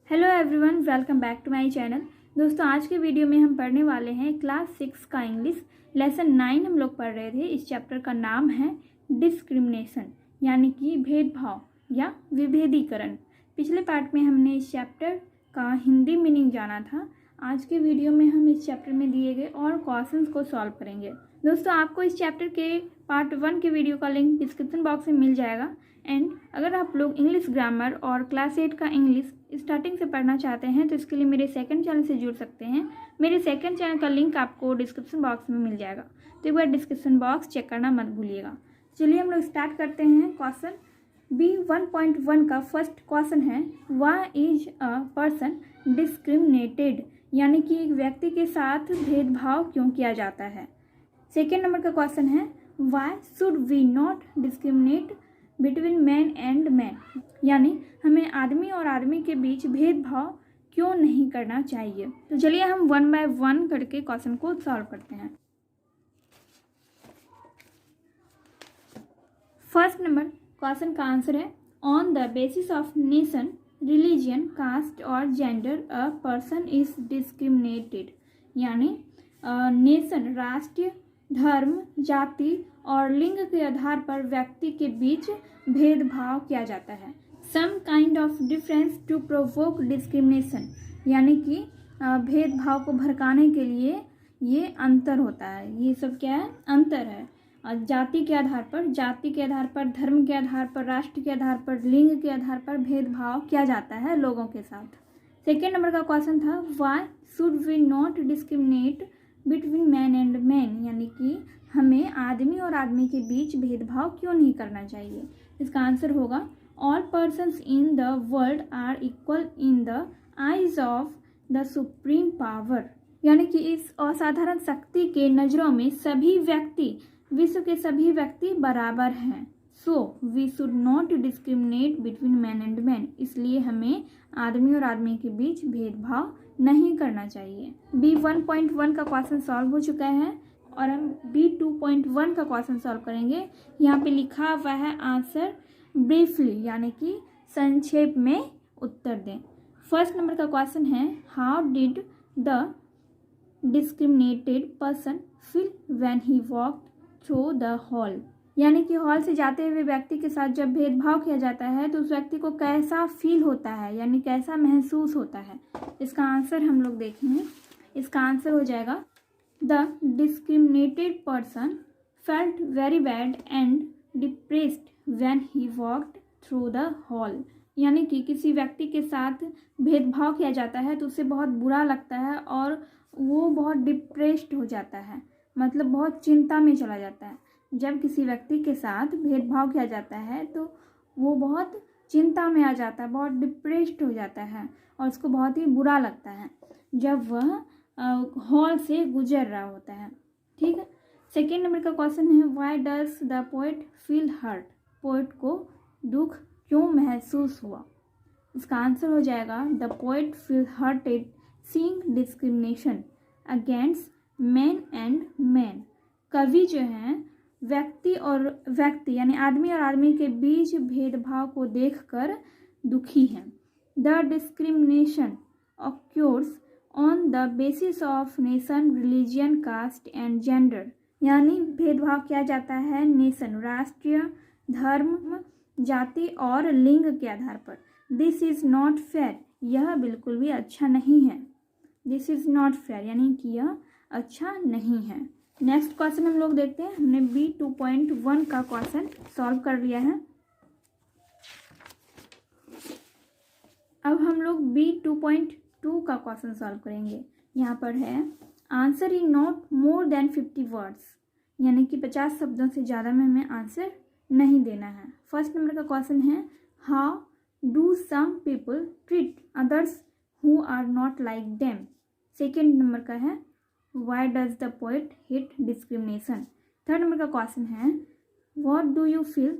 Hello everyone, welcome back to my channel. दोस्तों, आज के वीडियो में हम पढ़ने वाले हैं क्लास 6 का इंग्लिश लेसन 9 हम लोग पढ़ रहे थे। इस चैप्टर का नाम है डिस्क्रिमिनेशन, यानी कि भेदभाव या विभेदीकरण। पिछले पार्ट में हमने इस चैप्टर का हिंदी मीनिंग जाना था। आज के वीडियो में हम इस चैप्टर में दिए गए और क्वेश्चंस को सॉल्व करेंगे। दोस्तों, आपको इस चैप्टर के पार्ट 1 के वीडियो का लिंक डिस्क्रिप्शन बॉक्स में मिल जाएगा। एंड अगर आप लोग इंग्लिश ग्रामर और क्लास 8 का इंग्लिश स्टार्टिंग से पढ़ना चाहते हैं तो इसके लिए मेरे सेकंड चैनल से जुड़ सकते हैं। मेरे सेकंड चैनल का लिंक आपको डिस्क्रिप्शन बॉक्स में मिल जाएगा, तो एक बार डिस्क्रिप्शन बॉक्स चेक करना मत भूलिएगा। चलिए हम लोग स्टार्ट करते हैं। क्वेश्चन B1.1 का फर्स्ट क्वेश्चन है, why is a person discriminated, यानी कि एक व्यक्ति के साथ भेदभाव क्यों किया जाता है। सेकेंड नंबर का क्वेश्चन है, why should we not discriminate between man and man, यानी हमें आदमी और आदमी के बीच भेदभाव क्यों नहीं करना चाहिए। तो चलिए हम 1 बाय 1 करके क्वेश्चन को सॉल्व करते हैं। फर्स्ट नंबर क्वेश्चन का आंसर है, on the basis of nation, religion, caste और gender a person is discriminated, यानी नेशन, राष्ट्र, धर्म, जाति और लिंग के आधार पर व्यक्ति के बीच भेदभाव किया जाता है। Some kind of difference to provoke discrimination, यानी कि भेदभाव को भड़काने के लिए ये अंतर होता है। ये सब क्या है? अंतर है। जाति के आधार पर, धर्म के आधार पर, राष्ट्र के आधार पर, लिंग के आधार पर भेदभाव किया जाता है लोगों के साथ। सेकेंड नंबर का क्वेश्चन था, why should we not discriminate between man and man, यानी कि हमें आदमी और आदमी के बीच भेदभाव क्यों नहीं करना चाहिए। इसका आंसर होगा, all persons in the world are equal in the eyes of the supreme power, यानी कि इस असाधारण शक्ति के नज़रों में सभी व्यक्ति, विश्व के सभी व्यक्ति बराबर हैं। So we should not discriminate between man and man, इसलिए हमें आदमी और आदमी के बीच भेदभाव नहीं करना चाहिए। B1.1 का क्वेश्चन सॉल्व हो चुका है और हम B2.1 का क्वेश्चन सॉल्व करेंगे। यहाँ पे लिखा हुआ है आंसर ब्रीफली, यानी कि संक्षेप में उत्तर दें। फर्स्ट नंबर का क्वेश्चन है, how did the discriminated person feel when he walked through the hall, यानी कि हॉल से जाते हुए व्यक्ति के साथ जब भेदभाव किया जाता है तो उस व्यक्ति को कैसा फील होता है, यानी कैसा महसूस होता है। इसका आंसर हम लोग देखेंगे। इसका आंसर हो जाएगा, the discriminated person felt very bad and depressed when he walked through the hall, यानी कि किसी व्यक्ति के साथ भेदभाव किया जाता है तो उसे बहुत बुरा लगता है और वो बहुत डिप्रेस्ड हो जाता है, मतलब बहुत चिंता में चला जाता है। जब किसी व्यक्ति के साथ भेदभाव किया जाता है तो वो बहुत चिंता में आ जाता है, बहुत डिप्रेस्ड हो जाता है और उसको बहुत ही बुरा लगता है जब वह हॉल से गुजर रहा होता है। ठीक है। सेकेंड नंबर का क्वेश्चन है, why does the poet feel hurt, poet को दुख क्यों महसूस हुआ। इसका आंसर हो जाएगा, the poet feel hurted seeing discrimination against man and man, कवि जो हैं व्यक्ति यानी आदमी और आदमी के बीच भेदभाव को देखकर दुखी हैं। The discrimination occurs on the basis of nation, religion, caste and gender, यानी भेदभाव किया जाता है नेशन, राष्ट्रीय, धर्म, जाति और लिंग के आधार पर। दिस इज नॉट फेयर, यह बिल्कुल भी अच्छा नहीं है। दिस इज नॉट फेयर, यानी कि यह अच्छा नहीं है। नेक्स्ट क्वेश्चन हम लोग देखते हैं। हमने B2.1 का क्वेश्चन सॉल्व कर लिया है। अब हम लोग B2.2 का क्वेश्चन सॉल्व करेंगे। यहाँ पर है, answer in not more than 50 words, यानी कि 50 शब्दों से ज़्यादा में हमें आंसर नहीं देना है। फर्स्ट नंबर का क्वेश्चन है, how do some people treat others who are not like them. Second number का है, why does the poet hate discrimination। Third number का क्वेश्चन है, what do you feel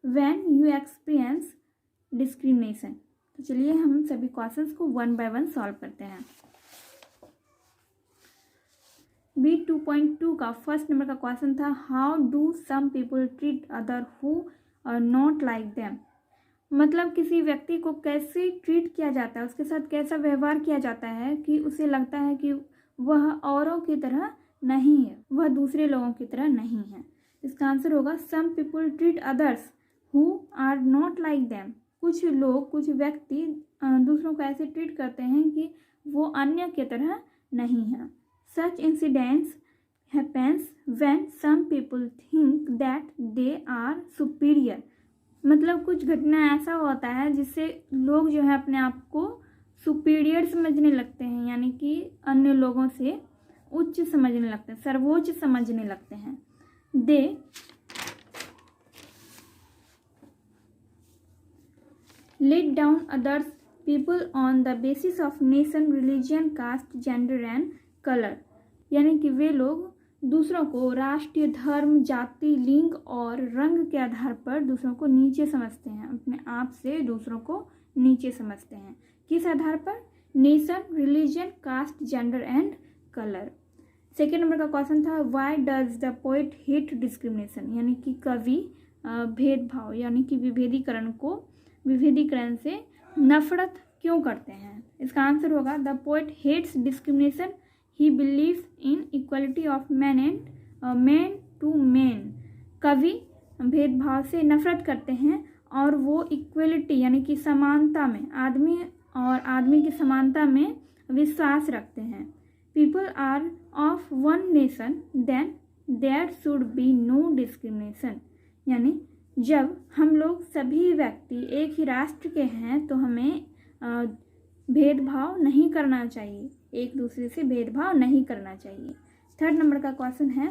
when you experience discrimination। तो चलिए हम सभी questions को 1 bye 1 solve करते हैं। B2.2 का फर्स्ट नंबर का क्वेश्चन था, how do some people treat other who are not like them. मतलब किसी व्यक्ति को कैसे ट्रीट किया जाता है, उसके साथ कैसा व्यवहार किया जाता है कि उसे लगता है कि वह औरों की तरह नहीं है, वह दूसरे लोगों की तरह नहीं है। इसका आंसर होगा some people treat others who are not like them. कुछ लोग, कुछ व्यक्ति दूसरों को ऐसे ट्रीट करते हैं कि वो अन्य की तरह नहीं है। Such incidents happens when some people think that they are superior. मतलब कुछ घटना ऐसा होता है जिससे लोग जो है अपने आप को सुपीरियर समझने लगते हैं, यानी कि अन्य लोगों से उच्च समझने लगते हैं, सर्वोच्च समझने लगते हैं। They let down others people on the basis of nation, religion, caste, gender and colour. यानी कि वे लोग दूसरों को राष्ट्रीय, धर्म, जाति, लिंग और रंग के आधार पर दूसरों को नीचे समझते हैं, अपने आप से दूसरों को नीचे समझते हैं। किस आधार पर? Nation, religion, caste, gender and colour. Second number का क्वेश्चन था why does the poet hate discrimination. यानी कि कवि भेदभाव यानी कि विभेदीकरण से नफरत क्यों करते हैं। इसका आंसर होगा the poet hates discrimination, he believes in equality of man and man to man. कवि भेदभाव से नफरत करते हैं और वो इक्वलिटी यानी कि समानता में, आदमी और आदमी की समानता में विश्वास रखते हैं। People are of one nation then there should be no discrimination. यानी जब हम लोग सभी व्यक्ति एक ही राष्ट्र के हैं तो हमें भेदभाव नहीं करना चाहिए, एक दूसरे से भेदभाव नहीं करना चाहिए। थर्ड नंबर का क्वेश्चन है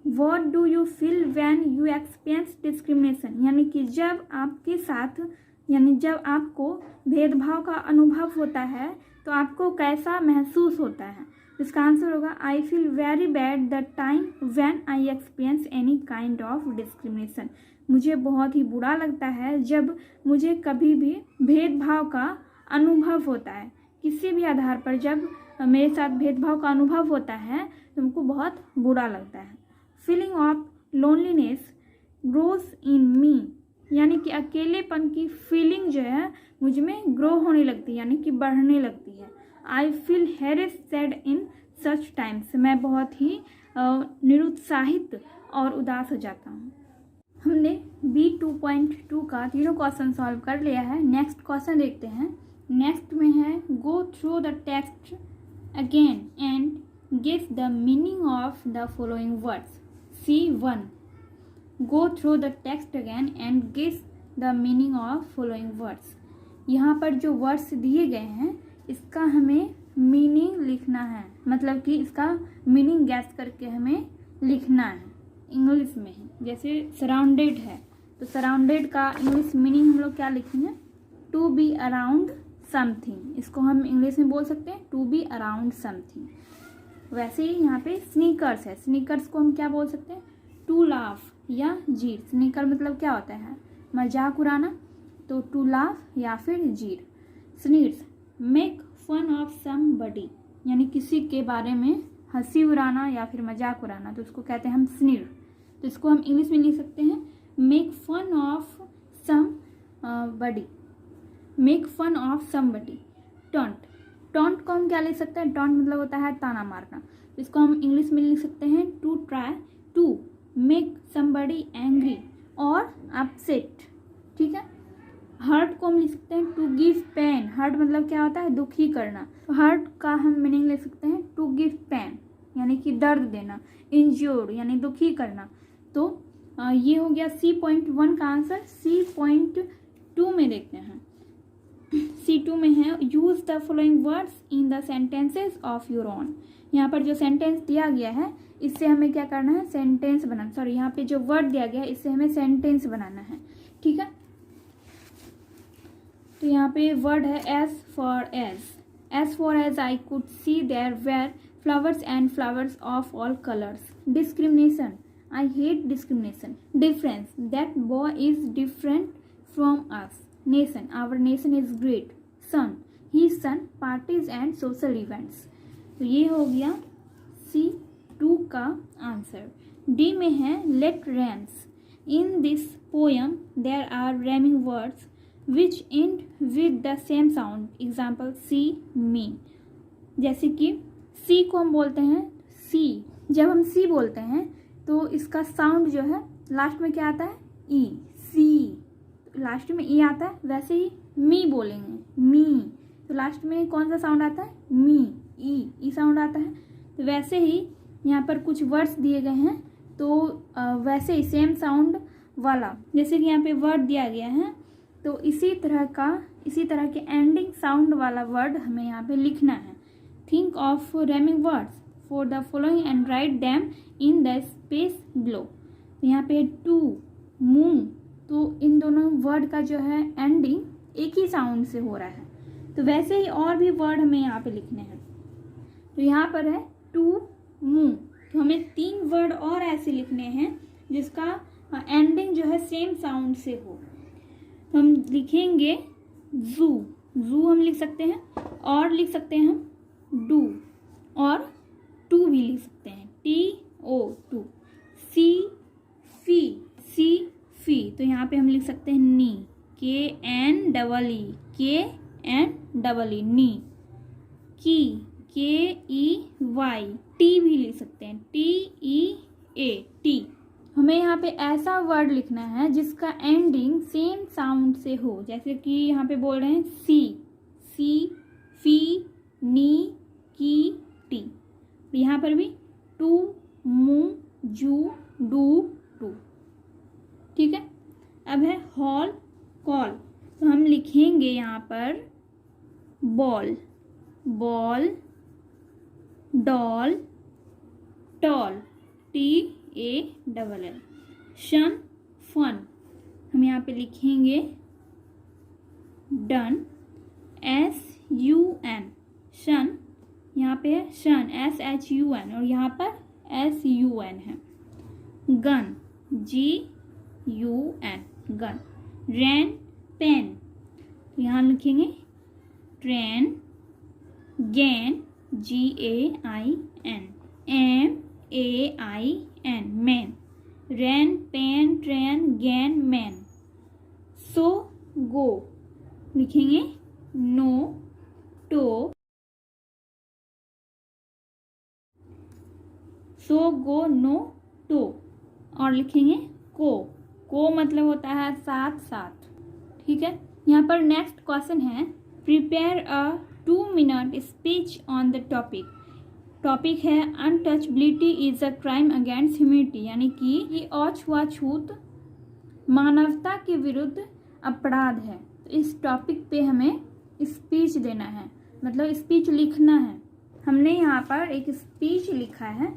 what do you feel when you experience discrimination. यानी कि जब आपके साथ जब आपको भेदभाव का अनुभव होता है तो आपको कैसा महसूस होता है। इसका आंसर होगा I feel very bad the time when I experience any kind of discrimination. मुझे बहुत ही बुरा लगता है जब मुझे कभी भी भेदभाव का अनुभव होता है, किसी भी आधार पर जब मेरे साथ भेदभाव का अनुभव होता है तो हमको बहुत बुरा लगता है। Feeling of loneliness grows in me. यानी कि अकेलेपन की फीलिंग जो है मुझ में ग्रो होने लगती है, यानी कि बढ़ने लगती है। I feel Heres sad in such times. मैं बहुत ही निरुत्साहित और उदास हो जाता हूँ। हमने B2.2 का तीनों क्वेश्चन सॉल्व कर लिया है। नेक्स्ट क्वेश्चन देखते हैं। नेक्स्ट में है go through the text again and guess the meaning of the following words. C1 go through the text again and guess the meaning of following words. यहाँ पर जो वर्ड्स दिए गए हैं इसका हमें मीनिंग लिखना है, मतलब कि इसका मीनिंग गैस करके हमें लिखना है। इंग्लिश में है, जैसे सराउंडेड है तो सराउंडेड का इंग्लिश मीनिंग हम लोग क्या लिखेंगे? To be around something. इसको हम इंग्लिश में बोल सकते हैं टू बी अराउंड समथिंग। वैसे ही यहाँ पे स्नीकर्स है, स्नीकर्स को हम क्या बोल सकते हैं? टू लाफ या जीर। स्नीकर मतलब क्या होता है? मजाक उड़ाना, तो टू लाफ या फिर जीर। स्नीर्स मेक फन ऑफ समबडी, यानी किसी के बारे में हंसी उड़ाना या फिर मजाक उड़ाना, तो उसको कहते हैं हम स्नीर। तो इसको हम इंग्लिश में लिख सकते हैं make fun of somebody, make fun of somebody. Taunt, taunt को हम क्या लिख सकते हैं? टॉन्ट मतलब होता है ताना मारना, तो इसको हम इंग्लिश में लिख सकते हैं to try to make somebody angry और अपसेट। ठीक है। हर्ट को हम लिख सकते हैं टू गिव पेन। हर्ट मतलब क्या होता है? दुखी करना। तो हर्ट का हम मीनिंग ले सकते हैं टू गिव पेन, यानी कि दर्द देना। इंज्योर्ड यानी दुखी करना। तो ये हो गया C.1 का आंसर। C.2 में देखते हैं। C2 में है use the following words in the sentences of your own. यहाँ पर जो सेंटेंस दिया गया है इससे हमें क्या करना है? सेंटेंस बनाना। सॉरी, यहाँ पे जो वर्ड दिया गया है इससे हमें सेंटेंस बनाना है। ठीक है। तो यहाँ पे वर्ड है as far as I could see there were flowers and flowers of all colours. Discrimination, I hate discrimination. Difference, that boy is different from us. Nation, our nation is great. Shun, he shun parties and social events. तो ये हो गया C2 का answer. D में है late rains. In this poem there are rhyming words which end with the same sound, example sea, me. जैसे कि सी को हम बोलते हैं सी, जब हम सी बोलते हैं तो इसका साउंड जो है लास्ट में क्या आता है, ई, सी, लास्ट में ई आता है। वैसे ही मी बोलेंगे, मी, तो लास्ट में कौन सा साउंड आता है, मी, ई साउंड आता है। तो वैसे ही यहाँ पर कुछ वर्ड्स दिए गए हैं, तो वैसे ही सेम साउंड वाला, जैसे कि यहाँ पे वर्ड दिया गया है, तो इसी तरह के एंडिंग साउंड वाला वर्ड हमें यहाँ पे लिखना है। Think of rhyming words for the following and right them in the space below. यहाँ पे टू, मूव, तो इन दोनों वर्ड का जो है एंडिंग एक ही साउंड से हो रहा है। तो वैसे ही और भी वर्ड हमें यहाँ पे लिखने हैं। तो यहाँ पर है टू, मूव, तो हमें 3 वर्ड और ऐसे लिखने हैं जिसका एंडिंग जो है सेम साउंड से हो। तो हम लिखेंगे जू, जू हम लिख सकते हैं, और लिख सकते हैं हम डू, और टू भी लिख सकते हैं, TO, टू। सी, फी, सी, फी, तो यहाँ पे हम लिख सकते हैं नी, KNEE, KNEE, नी। की, KEY, टी भी लिख सकते हैं, TEA, टी। हमें यहाँ पे ऐसा वर्ड लिखना है जिसका एंडिंग सेम साउंड से हो। जैसे कि यहाँ पे बोल रहे हैं सी, फी, नी, की, टी। यहाँ पर भी टू, मू, जू, डू, टू। ठीक है। अब है हॉल, कॉल, तो हम लिखेंगे यहाँ पर बॉल, डॉल, टॉल, TALL। शन, फन, हम यहाँ पे लिखेंगे डन, SUN, शन, यहाँ पे है शन, SHUN, और यहाँ पर SUN है। Gun, GUN, gun. Rain, pain, यहाँ लिखेंगे train. Gain, GAIN, MAIN, main. Rain, pain, train, gain, main. So, go, लिखेंगे no, toe. So, go, no, toe, और लिखेंगे को मतलब होता है साथ साथ। ठीक है। यहाँ पर नेक्स्ट क्वेश्चन है, prepare a 2-minute speech on the topic है untouchability is a crime against humanity, यानी कि ये अछूआछूत मानवता के विरुद्ध अपराध है। तो इस टॉपिक पे हमें स्पीच देना है, मतलब स्पीच लिखना है। हमने यहाँ पर एक स्पीच लिखा है,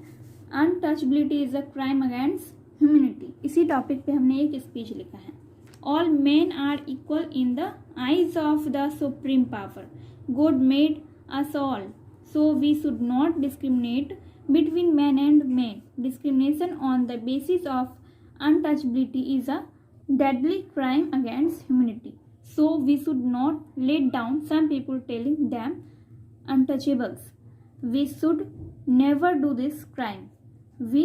untouchability is a crime against humanity. इसी टॉपिक पे हमने एक स्पीच लिखा है। All men are equal in the eyes of the supreme power, God made us all, so we should not discriminate between men and men. Discrimination on the basis of untouchability is a deadly crime against humanity. So we should not let down some people telling them untouchables. We should never do this crime. We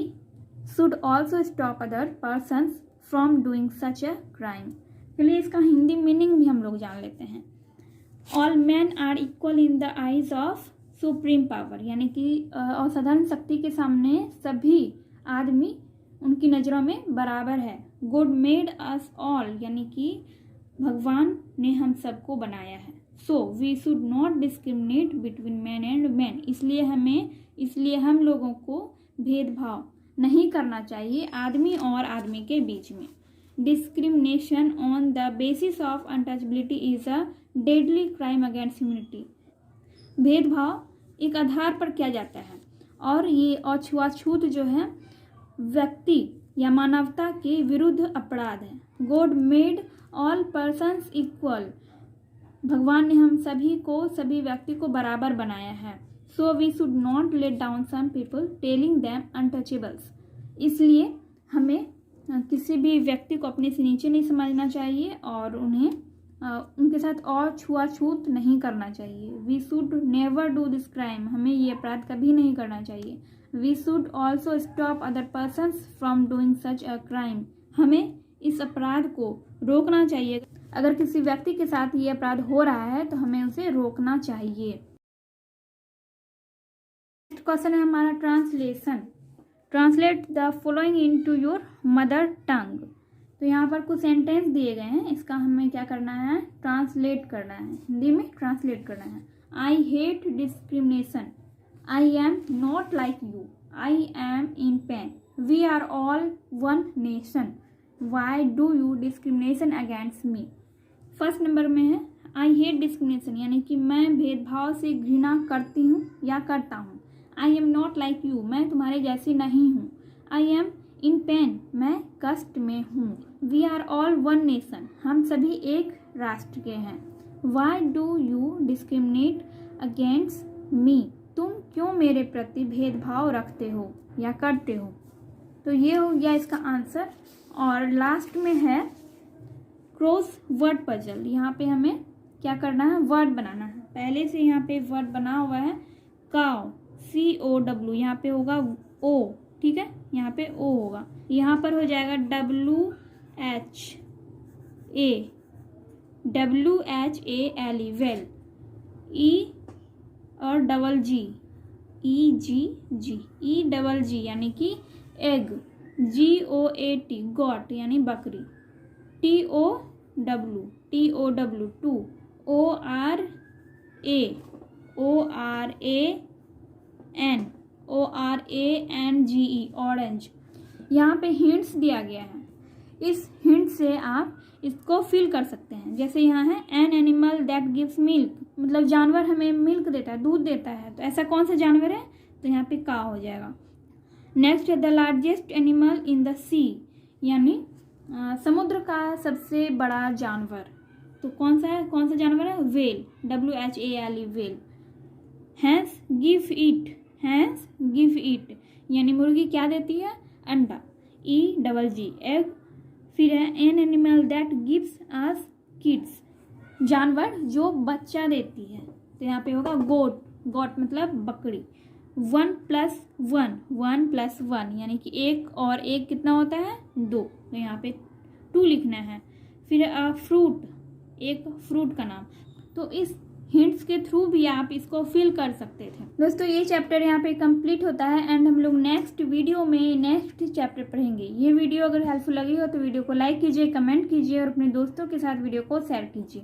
should also stop other persons from doing such a crime. चलिए इसका Hindi meaning भी हम लोग जान लेते हैं। All men are equal in the eyes of supreme power, यानी कि असाधारण शक्ति के सामने सभी आदमी उनकी नज़रों में बराबर है। गॉड मेड अस ऑल, यानी कि भगवान ने हम सबको बनाया है। So we should not discriminate between man and man, इसलिए हम लोगों को भेदभाव नहीं करना चाहिए आदमी और आदमी के बीच में। Discrimination on the basis of untouchability is a deadly crime against humanity. भेदभाव एक आधार पर किया जाता है और ये अछूआछूत जो है व्यक्ति या मानवता के विरुद्ध अपराध है। God made all persons equal, भगवान ने हम सभी व्यक्ति को बराबर बनाया है। So we should not let down some people telling them untouchables, इसलिए हमें किसी भी व्यक्ति को अपने से नीचे नहीं समझना चाहिए और उन्हें उनके साथ और छुआछूत नहीं करना चाहिए। We should never do this crime, हमें ये अपराध कभी नहीं करना चाहिए। We should also stop other persons from doing such a crime, हमें इस अपराध को रोकना चाहिए अगर किसी व्यक्ति के साथ ये अपराध हो रहा है तो हमें उसे रोकना चाहिए। नेक्स्ट क्वेश्चन है हमारा translation. Translate the following into your mother tongue. तो यहाँ पर कुछ सेंटेंस दिए गए हैं, इसका हमें क्या करना है, ट्रांसलेट करना है, हिंदी में ट्रांसलेट करना है। I hate discrimination, I am not like you, I am in pain, we are all one nation, why do you discrimination against me. First number में है आई हेट डिस्क्रिमिनेशन, यानी कि मैं भेदभाव से घृणा करती हूँ या करता हूँ। आई एम नॉट लाइक यू, मैं तुम्हारे जैसी नहीं हूँ। आई एम इन पेन, मैं कष्ट में हूँ। We are all one nation, हम सभी एक राष्ट्र के हैं। Why do you discriminate against me, तुम क्यों मेरे प्रति भेदभाव रखते हो या करते हो। तो ये हो गया इसका आंसर। और लास्ट में है क्रॉस वर्ड पजल। यहाँ पे हमें क्या करना है, वर्ड बनाना है। पहले से यहाँ पे वर्ड बना हुआ है काउ, COW, यहाँ पे होगा O, ठीक है, यहाँ पे O होगा, यहाँ पर हो जाएगा WHA वेल, E और EGG यानी कि एग, GOAT गॉट यानी बकरी, TOW टू, ORANGE ऑरेंज। यहाँ पे हिंट्स दिया गया है, इस हिंट से आप इसको फिल कर सकते हैं। जैसे यहाँ है an animal that gives milk, मतलब जानवर हमें मिल्क देता है, दूध देता है। तो ऐसा कौन सा जानवर है, तो यहाँ पे का हो जाएगा। नेक्स्ट है the largest animal in the sea, यानी समुद्र का सबसे बड़ा जानवर। तो कौन सा जानवर है, whale, WHALE whale. Hens give it, यानी मुर्गी क्या देती है, अंडा, EGG एग। फिर है an animal that gives us kids, जानवर जो बच्चा देती है। तो यहाँ पे होगा गोट मतलब बकरी। 1+1 यानी कि 1 और 1 कितना होता है, 2, तो यहाँ पे 2 लिखना है। फिर फ्रूट, एक फ्रूट का नाम। तो इस हिंट्स के थ्रू भी आप इसको फिल कर सकते थे। दोस्तों ये चैप्टर यहाँ पे कंप्लीट होता है एंड हम लोग नेक्स्ट वीडियो में नेक्स्ट चैप्टर पढ़ेंगे। ये वीडियो अगर हेल्पफुल लगी हो तो वीडियो को लाइक कीजिए, कमेंट कीजिए और अपने दोस्तों के साथ वीडियो को शेयर कीजिए।